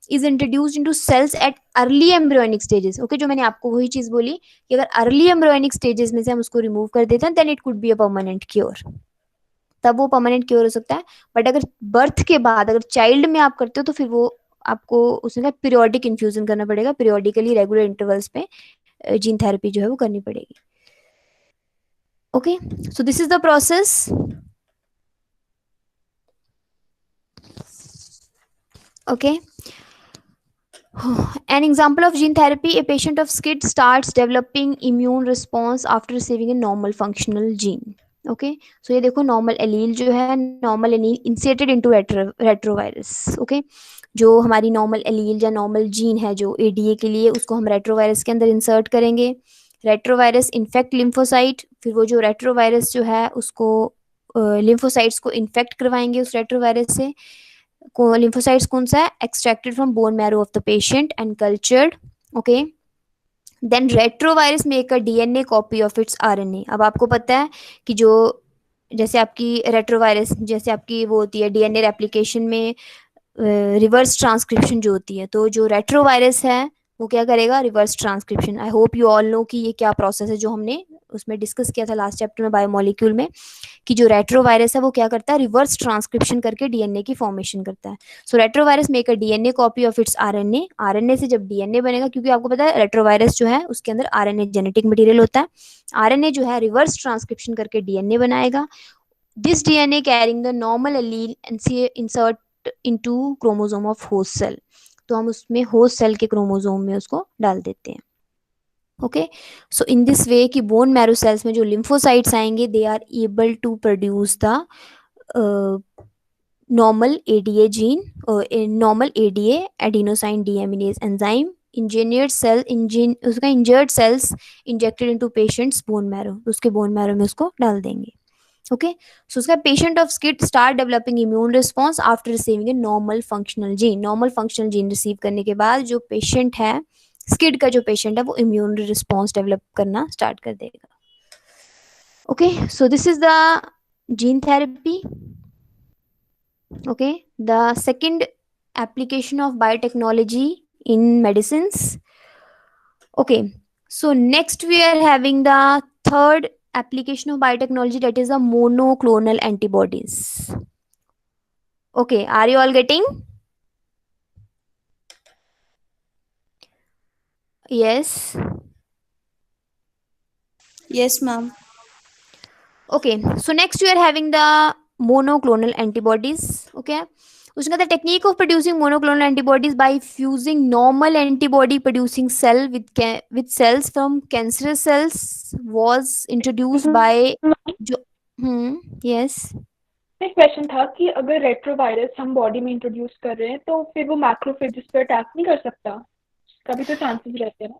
is introduced into cells at early embryonic stages. Okay, जो मैंने आपको वही चीज बोली कि अगर early embryonic stages में से हम उसको रिमूव कर देते हैं then it could be a permanent cure. तब वो परमानेंट क्योर हो सकता है. बट अगर बर्थ के बाद अगर चाइल्ड में आप करते हो तो फिर वो आपको उसमें पीरियोडिक इन्फ्यूजन करना पड़ेगा, पीरियोडिकली रेगुलर इंटरवल्स पे जीन थेरेपी जो है वो करनी पड़ेगी. Okay, so this is the process. Okay, an example of gene therapy: a patient of SCID starts developing immune response after receiving a normal functional gene. Okay, so ये देखो normal allele जो है, normal allele inserted into retrovirus. Okay, जो हमारी normal allele या normal gene है जो ADA के लिए, उसको हम रेट्रोवायरस के अंदर इंसर्ट करेंगे. रेट्रोवायरस इन्फेक्ट लिम्फोसाइट, फिर वो जो रेट्रोवायरस जो है उसको लिम्फोसाइट्स को इन्फेक्ट करवाएंगे उस रेट्रोवायरस से. लिम्फोसाइट्स कौन सा है, extracted from bone marrow of the patient and cultured. Okay, then retrovirus make a DNA copy of its RNA. अब आपको पता है कि जो जैसे आपकी रेट्रोवायरस जैसे आपकी वो होती है डीएनए रेप्लिकेशन में रिवर्स ट्रांसक्रिप्शन जो होती है, तो जो रेट्रोवायरस है वो क्या करेगा, reverse transcription. I hope you all no कि ये क्या प्रोसेस है जो हमने उसमें डिस्कस किया था लास्ट चैप्टर में बायोमोलिक्यूल में, कि जो रेट्रोवायरस है वो क्या करता है, रिवर्स ट्रांसक्रिप्शन करके डीएनए की फॉर्मेशन करता है। So retrovirus make a DNA copy of its RNA. RNA से जब डीएनए बनेगा, क्योंकि आपको पता है रेट्रोवायरस जो है उसके अंदर आरएनए जेनेटिक मटेरियल होता है, आरएनए जो है रिवर्स ट्रांसक्रिप्शन करके डीएनए बनाएगा। This DNA carrying the normal allele insert into chromosome of host cell. तो हम उसमें होस्ट सेल के क्रोमोसोम में उसको डाल देते हैं। ओके, सो इन दिस वे कि बोन मैरो सेल्स में जो लिम्फोसाइट्स आएंगे they are able to produce the normal ADA gene, normal ADA adenosine deaminase enzyme engineered cell इंजीन उसका injured cells injected into patient's bone marrow, उसके bone marrow में उसको डाल देंगे। ओके, सो उसका patient of SCID start developing immune response after receiving a normal functional gene. Normal functional gene receive करने के बाद जो पेशेंट है, स्किड का जो पेशेंट है, वो इम्यून रिस्पॉन्स डेवलप करना स्टार्ट कर देगा। Okay, so this is the gene therapy. Okay, the second application of biotechnology in medicines. Okay, so next we are having the third application of biotechnology, that is the monoclonal antibodies. Okay, are you all getting? Yes. Yes, ma'am. Okay, so next we are having the monoclonal antibodies. Okay, उसमें the technique of producing monoclonal antibodies by fusing normal antibody producing cell with cells from cancerous cells was introduced by जो yes. एक question था कि अगर retrovirus हम body में introduce कर रहे हैं तो फिर वो मैक्रोफेजेस पे अटैक नहीं कर सकता? कभी तो चांसेस रहते हैं ना।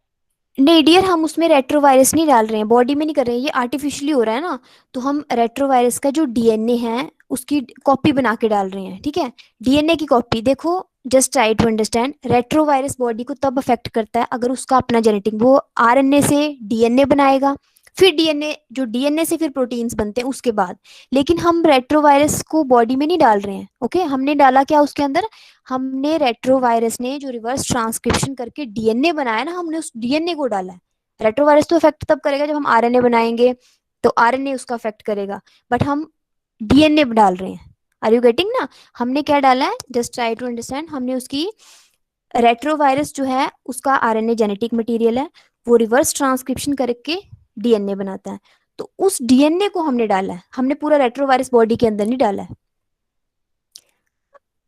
नहीं डियर, हम उसमें रेट्रोवायरस नहीं डाल रहे हैं, बॉडी में नहीं कर रहे हैं, ये आर्टिफिशियली हो रहा है ना। तो हम रेट्रोवायरस का जो डीएनए है उसकी कॉपी बना के डाल रहे हैं, ठीक है, डीएनए की कॉपी। देखो, just try to understand, retrovirus body को तब अफेक्ट करता है अगर उसका अपना जेनेटिक, वो आरएनए से डीएनए बनाएगा, फिर डीएनए जो डीएनए से फिर प्रोटीन्स बनते हैं उसके बाद। लेकिन हम रेट्रोवायरस को बॉडी में नहीं डाल रहे हैं। ओके, हमने डाला क्या उसके अंदर, हमने रेट्रोवायरस ने जो रिवर्स ट्रांसक्रिप्शन करके डीएनए बनाया ना, हमने उस डीएनए को डाला है। रेट्रोवायरस तो इफेक्ट तब करेगा जब हम आरएनए बनाएंगे, तो आरएनए उसका इफेक्ट करेगा, बट हम डीएनए डाल रहे हैं। आर यू गेटिंग ना? हमने क्या डाला है, जस्ट ट्राई टू अंडरस्टैंड, हमने उसकी रेट्रोवायरस जो है उसका आरएनए जेनेटिक मटेरियल है, वो रिवर्स ट्रांसक्रिप्शन करके डीएनए बनाता है, तो उस डीएनए को हमने डाला है, हमने पूरा रेट्रोवायरस बॉडी के अंदर नहीं डाला है।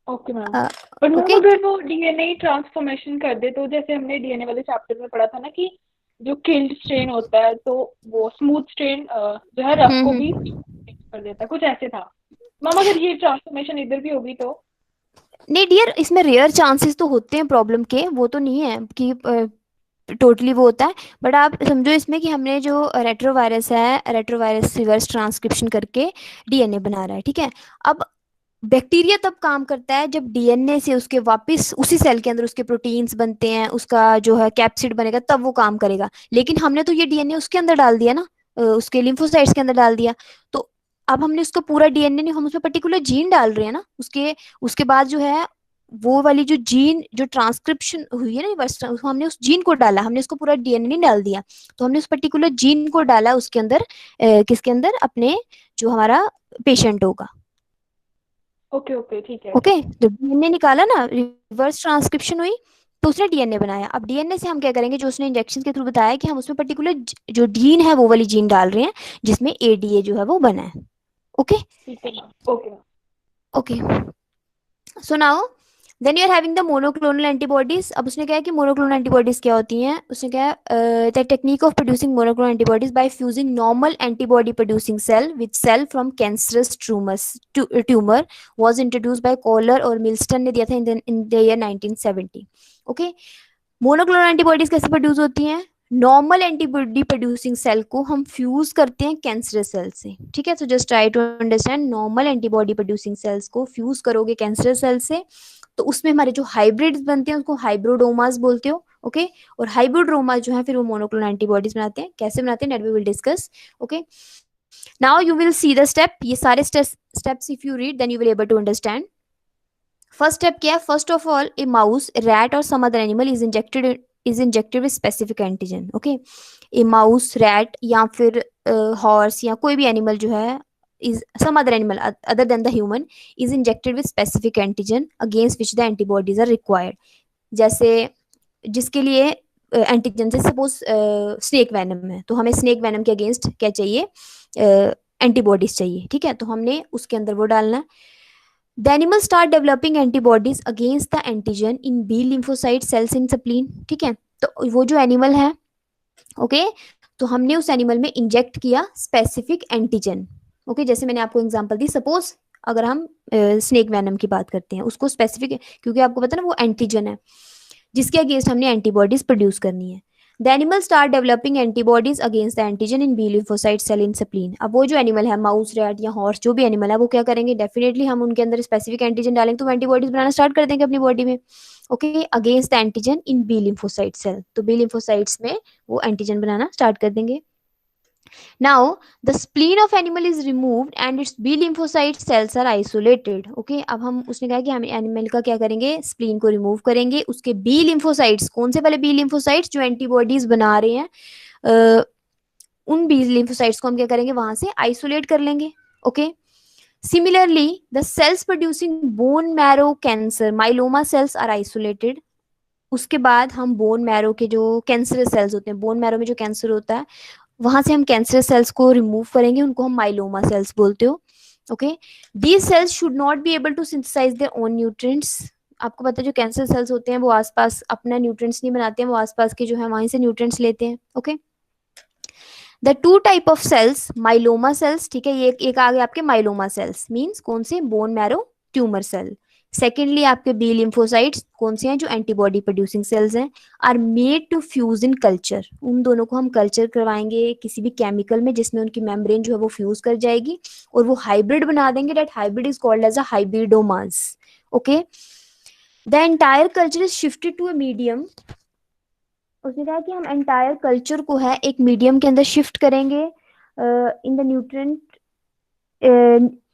ओके मैम, पर मैम अगर वो डीएनए ट्रांसफॉर्मेशन कर दे, तो जैसे हमने डीएनए वाले चैप्टर में पढ़ा था ना कि जो किल्ड स्ट्रेन होता है तो वो स्मूथ स्ट्रेन जो है रफ को भी कर देता है, कुछ ऐसे था मैम। अगर ये ट्रांसफॉर्मेशन इधर भी होगी तो? नहीं डियर, इसमें रेयर चांसेस तो होते हैं प्रॉब्लम के, वो तो नहीं है कि टोटली वो होता है, बट आप समझो इसमें कि हमने जो रेट्रोवायरस है, रेट्रोवायरस रिवर्स ट्रांसक्रिप्शन करके डीएनए बना रहा है, ठीक है। अब बैक्टीरिया तब काम करता है जब डीएनए से उसके वापस उसी सेल के अंदर उसके प्रोटीन्स बनते हैं, उसका जो है कैप्सिड बनेगा, तब वो काम करेगा। लेकिन हमने तो ये डीएनए उसके अंदर डाल दिया ना, उसके लिम्फोसाइट्स के अंदर डाल दिया, तो अब हमने उसका पूरा डीएनए नहीं, हम उसमें पर्टिकुलर जीन डाल रहे हैं ना, उसके उसके बाद जो है वो वाली जो जीन जो ट्रांसक्रिप्शन हुई है ना रिवर्स, हमने उस जीन को डाला, हमने उसको पूरा डीएनए नहीं डाल दिया, तो हमने उस पर्टिकुलर जीन को डाला उसके अंदर, किसके अंदर, अपने जो हमारा पेशेंट होगा। ओके ओके ठीक है। ओके, तो डीएनए निकाला ना, रिवर्स ट्रांसक्रिप्शन हुई, तो उसने डीएनए बनाया। अब डीएनए से हम क्या करेंगे, जो उसने इंजेक्शन के थ्रू बताया कि हम उसमें पर्टिकुलर जो जीन है वो वाली जीन डाल रहे हैं जिसमें एडीए जो है वो बना है। ओके ठीक है ma'am. Okay okay, so now then you are having the monoclonal antibodies. अब उसने कहा कि मोनोक्लोनल एंटीबॉडीज क्या होती हैं, उसने कहा the technique of producing monoclonal antibodies by fusing normal antibody producing cell with cell from cancerous tumour was introduced by Kohler और मिल्स्टन ने दिया था in the year 1970। Okay, monoclonal antibodies कैसे प्रोड्यूस होती हैं, नॉर्मल एंटीबॉडी प्रोड्यूसिंग सेल को हम fuse करते हैं कैंसरस सेल से, ठीक है। So just try to understand, normal antibody producing cells को फ्यूज करोगे कैंसरस सेल से, तो उसमें हमारे जो हाइब्रिड्स बनते हैं उसको हाइब्रोडोमास बोलते हो। ओके। और हाइब्रिडोमा जो है फिर वो मोनोक्लोनल एंटीबॉडीज बनाते हैं। कैसे बनाते हैं that we will discuss. Okay, now you will see the step. ये सारे steps if you read then you will able to understand. First step क्या है? First of all a mouse, rat और some other animal is injected with specific antigen. Okay, a mouse, rat या फिर horse या कोई भी animal जो है is some other animal other than the human is injected with specific antigen against which the antibodies are required। जैसे जिसके लिए एंटीजन से सपोज स्नेक वेनम है तो हमें स्नेक वेनम के अगेंस्ट क्या चाहिए? एंटीबॉडीज चाहिए। ठीक है, तो हमने उसके अंदर वो डालना है। The animal start developing antibodies against the antigen in B lymphocyte cells in spleen। ठीक है, तो वो जो एनिमल है, ओके, तो हमने उस एनिमल में इंजेक्ट किया स्पेसिफिक एंटीजन। ओके, जैसे मैंने आपको एग्जांपल दी, सपोज अगर हम स्नेक वेनम की बात करते हैं, उसको स्पेसिफिक, क्योंकि आपको पता है ना वो एंटीजन है जिसके अगेंस्ट हमने एंटीबॉडीज प्रोड्यूस करनी है। The animal start developing antibodies against the antigen in B lymphocyte cell in spleen. अब वो जो एनिमल है, माउस, रैट या हॉर्स, जो भी एनिमल है, वो क्या करेंगे? डेफिनेटली हम उनके अंदर स्पेसिफिक एंटीजन डालेंगे तो एंटीबॉडीज बनाना स्टार्ट कर देंगे अपनी बॉडी में। Okay, against the antigen in B lymphocyte cell, तो बी लिम्फोसाइट्स में वो एंटीजन बनाना स्टार्ट कर देंगे। Now the spleen of animal is removed and its B lymphocyte cells are isolated। Okay, अब हम उसने कहा कि हम एनिमल का क्या करेंगे? स्प्लीन को रिमूव करेंगे, उसके बी लिम्फोसाइट्स, कौन से वाले बी लिम्फोसाइट्स? जो एंटीबॉडीज बना रहे हैं, उन बी लिम्फोसाइट्स को हम क्या करेंगे? वहां से आइसोलेट कर लेंगे। Okay, similarly the cells producing bone marrow cancer myeloma cells are isolated. उसके बाद हम बोन मैरो के जो कैंसरस सेल्स होते हैं, बोन मैरो में जो कैंसर होता है, वहां से हम कैंसर सेल्स को रिमूव करेंगे, उनको हम माइलोमा सेल्स बोलते हो। Okay, these cells should not be able to synthesise their own nutrients. आपको पता है जो कैंसर सेल्स होते हैं वो आसपास अपना न्यूट्रिएंट्स नहीं बनाते हैं, वो आसपास के जो है वहीं से न्यूट्रिएंट्स लेते हैं। Okay, the two type of cells myeloma cells, ठीक है, ये एक आगे आपके माइलोमा सेल्स मींस कौन से? Bone marrow tumour cell. Secondly आपके बी लिम्फोसाइट्स कौन से हैं? जो एंटीबॉडी प्रोड्यूसिंग सेल्स हैं, are made to fuse in culture. उन दोनों को हम कल्चर करवाएंगे किसी भी केमिकल में जिसमें उनकी मेम्ब्रेन जो है वो फ्यूज कर जाएगी और वो हाइब्रिड बना देंगे। That hybrid is called as a hybridomas. Okay, the entire culture is shifted to a medium. उसने कहा कि हम एंटायर कल्चर को है एक मीडियम के अंदर शिफ्ट करेंगे in the nutrient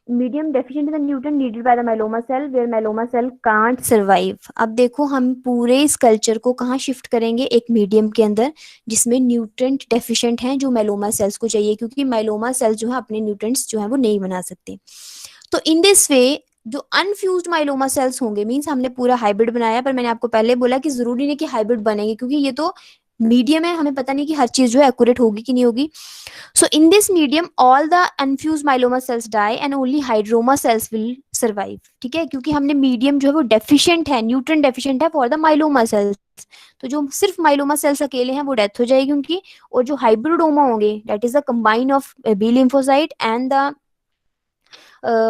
medium deficient in the nutrient needed by the myeloma cell where myeloma cell can't survive. अब देखो हम पूरे इस कल्चर को कहाँ शिफ्ट करेंगे? एक मीडियम के अंदर जिसमें न्यूट्रिएंट डेफिशिएंट हैं जो माइलोमा सेल्स को चाहिए, क्योंकि माइलोमा सेल्स जो है अपने न्यूट्रिएंट्स जो है वो नहीं बना सकते। तो इन दिस वे जो अनफ्यूज्ड माइलोमा सेल्स होंगे, मींस हमने पूरा हाइब्रिड बनाया, पर मैंने आपको पहले बोला कि जरूरी नहीं कि हाइब्रिड बनेंगे, क्योंकि ये तो मीडियम है, हमें पता नहीं कि हर चीज जो है एक्यूरेट होगी कि नहीं होगी। So in this medium all the unfused myeloma cells die and only hydroma cells will survive. ठीक है, क्योंकि हमने मीडियम जो है वो डेफिशिएंट है, न्यूट्रिएंट डेफिशिएंट है फॉर द माइलोमा सेल्स, तो जो सिर्फ माइलोमा सेल्स अकेले हैं वो डेथ हो जाएगी उनकी, और जो हाइब्रिडोमा होंगे that is the combine of B lymphocyte and the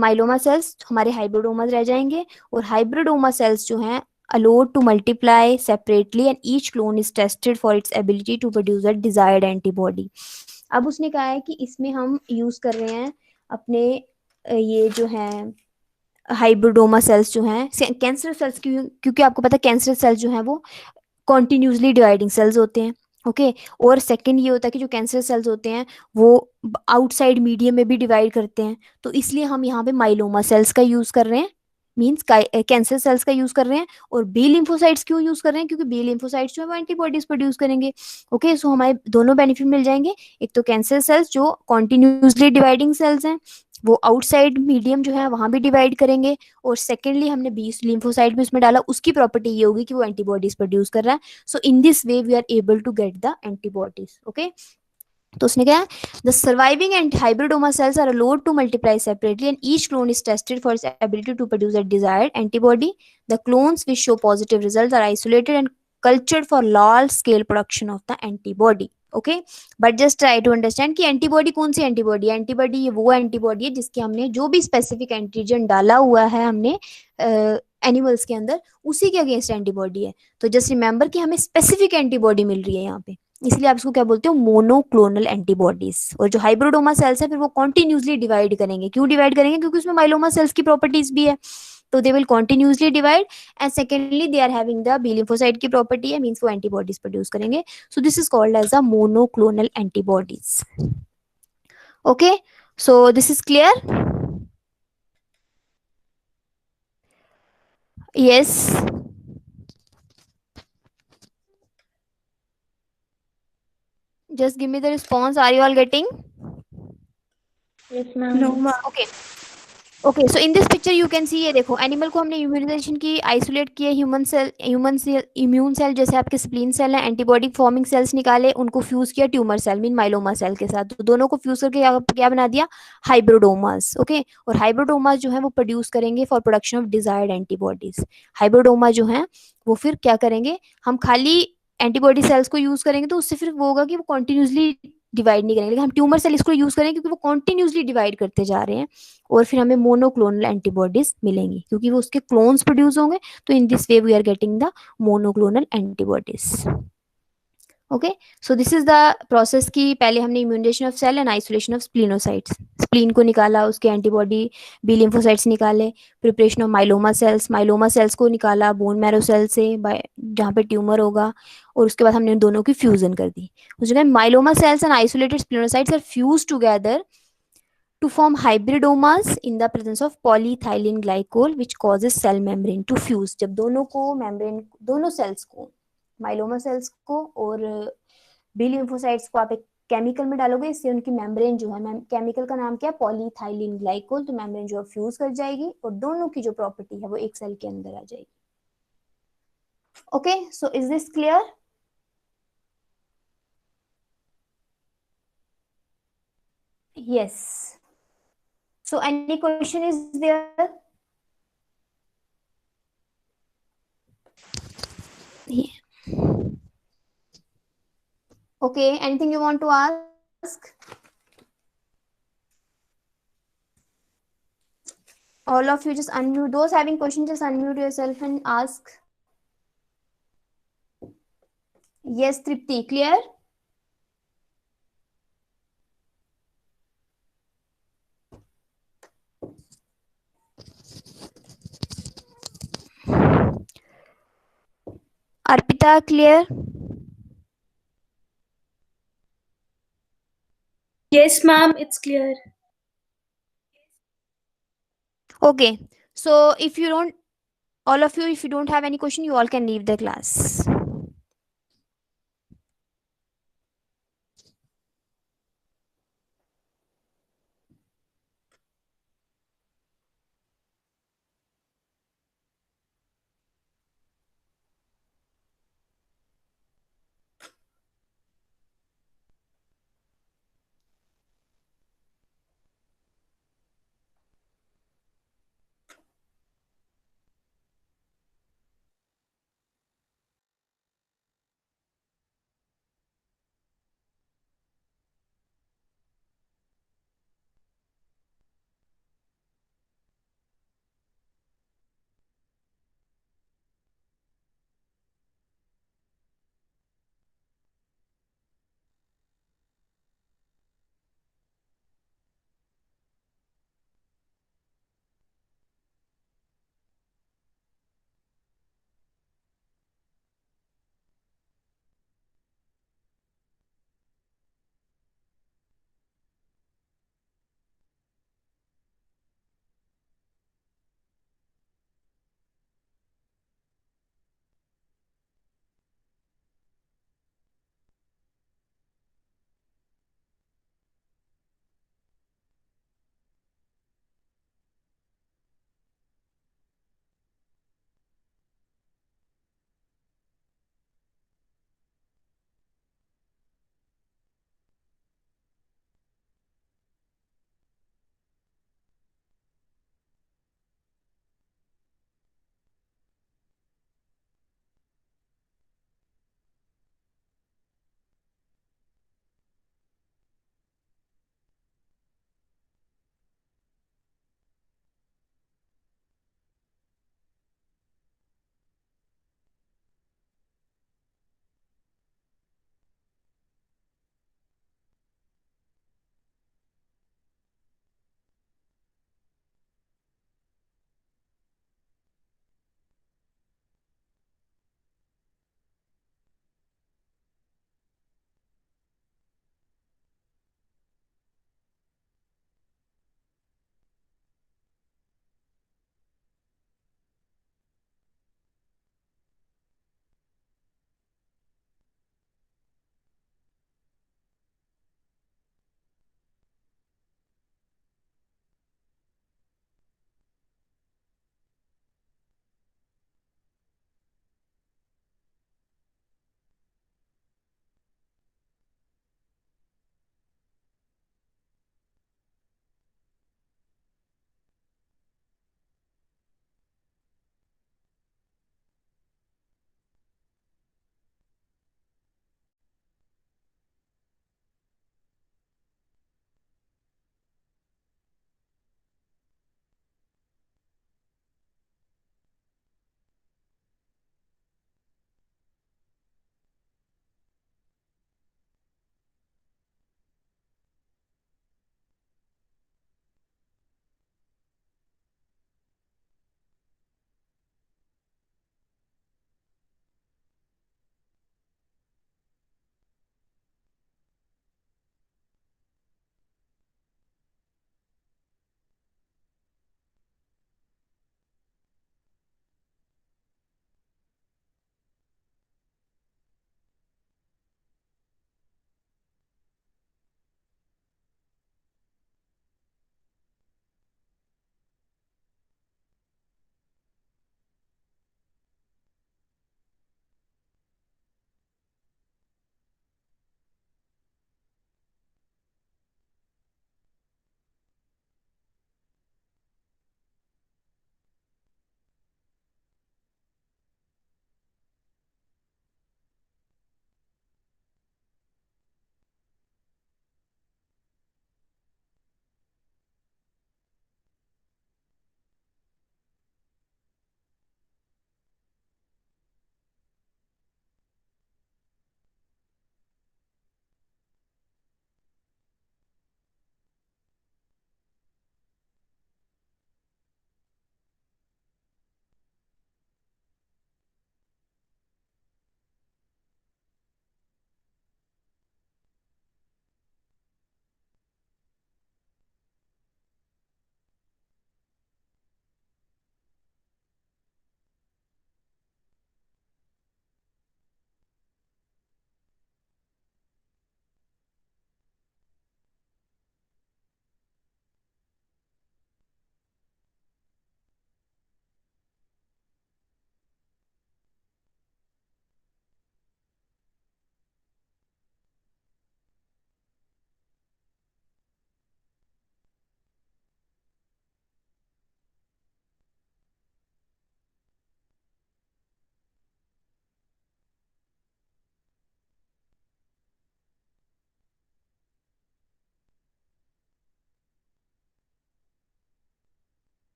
myeloma cells, हमारे हाइब्रिडोमा रह जाएंगे। और हाइब्रिडोमा सेल्स जो हैं allowed to multiply separately and each clone is tested for its ability to produce a desired antibody। अब उसने कहा है कि इसमें हम यूज कर रहे हैं अपने ये जो है हाइब्रिडोमा सेल्स जो हैं कैंसर सेल्स, क्योंकि आपको पता है कैंसर सेल्स जो हैं वो कॉन्टिन्यूसली डिवाइडिंग सेल्स होते हैं। ओके, और सेकंड ये होता है कि जो कैंसर सेल्स होते हैं वो आउटसाइड मीडियम में भी डिवाइड करते हैं, तो इसलिए हम यहाँ पे माइलोमा सेल्स का यूज कर रहे हैं, मींस कैंसर सेल्स का यूज कर रहे हैं। और बी लिम्फोसाइट्स क्यों यूज कर रहे हैं? क्योंकि बी लिम्फोसाइट्स जो है वो एंटीबॉडीज प्रोड्यूस करेंगे। ओके, सो हमारे दोनों बेनिफिट मिल जाएंगे, एक तो कैंसर सेल्स जो कॉन्टिन्यूसली डिवाइडिंग सेल्स हैं वो आउटसाइड मीडियम जो है वहां भी डिवाइड करेंगे, और सेकेंडली हमने बी लिम्फोसाइट भी उसमें डाला, उसकी प्रॉपर्टी ये होगी कि वो एंटीबॉडीज प्रोड्यूस कर रहा है। So in this way we are able to get the antibodies. Okay, तो उसने क्या, the surviving and hybridoma cells are allowed to multiply separately and each clone is tested for its ability to produce a desired antibody. The clones which show positive results are isolated and cultured for large scale production of the antibody. Okay, but just try to understand कि antibody कौन सी antibody है? Antibody ये वो antibody है जिसके हमने जो भी स्पेसिफिक एंटीजन डाला हुआ है हमने एनिमल्स के अंदर, उसी के अगेंस्ट एंटीबॉडी है। तो जस्ट रिमेंबर कि हमें स्पेसिफिक एंटीबॉडी मिल रही है यहाँ पे, इसलिए आप इसको क्या बोलते हो? Monoclonal antibodies. और जो हाइब्रिडोमा सेल्स है फिर वो कॉन्टिन्यूसली डिवाइड करेंगे। क्यों डिवाइड करेंगे? क्योंकि उसमें माइलोमा सेल्स की प्रॉपर्टीज भी है। तो they will continuously divide, and secondly they are having the B lymphocyte की प्रॉपर्टी है, मीन्स वो एंटीबॉडीज प्रोड्यूस करेंगे. So this is called as a monoclonal antibodies. Okay, so this is clear. Yes. Just give me the response. Are you all getting? Yes, No, ma'am. ma'am. Okay. Okay, so in this picture you can सी, ये देखो animal को हमने immunisation की isolate किया. Human cell immune cell जैसे आपके spleen cell हैं, antibody forming cells निकाले, उनको फ्यूज किया tumour cell mean myeloma cell के साथ. तो दोनों को फ्यूज करके क्या बना दिया? हाइब्रिडोमास. ओके, और हाइब्रिडोमास जो है वो प्रोड्यूस करेंगे for production of desired antibodies. Hybridoma जो है वो फिर क्या करेंगे, हम खाली एंटीबॉडी सेल्स को यूज करेंगे तो उससे फिर वो होगा कि वो कॉन्टिन्यूसली डिवाइड नहीं करेंगे, लेकिन हम ट्यूमर सेल इसको यूज करेंगे क्योंकि वो कॉन्टिन्यूसली डिवाइड करते जा रहे हैं, और फिर हमें मोनोक्लोनल एंटीबॉडीज मिलेंगी क्योंकि वो उसके क्लोन्स प्रोड्यूस होंगे. तो in this way we are getting the monoclonal antibodies. Okay, so this is the process की पहले हमने immunisation of cell and isolation of splenocytes, spleen को निकाला, उसके एंटीबॉडी बी लिम्फोसाइट्स निकाले, प्रिपरेशन ऑफ माइलोमा सेल्स को निकाला बोन मैरो सेल से जहाँ पे ट्यूमर होगा, और उसके बाद हमने उन दोनों की फ्यूजन कर दी. उस जगह myeloma cells and isolated splenocytes are fuse together to form hybridomas in the presence of polyethylene glycol which causes cell membrane to fuse. जब दोनों को membrane, दोनों सेल्स को, माइलोमा सेल्स को और बी लिम्फोसाइट्स को आप एक केमिकल में डालोगे, इससे उनकी मेम्ब्रेन जो है, केमिकल का नाम क्या है? Polyethylene glycol. तो मेम्ब्रेन जो है फ्यूज कर जाएगी और दोनों की जो प्रॉपर्टी है वो एक सेल के अंदर आ जाएगी. Okay, so is this clear? Yes. So any question is there? Yeah. Okay, anything you want to ask? All of you just unmute. Those having questions, just unmute yourself and ask. Yes, Tripti, clear? Arpita, clear? Yes, ma'am, it's clear. Okay, so if you don't, all of you, if you don't have any question, you all can leave the class.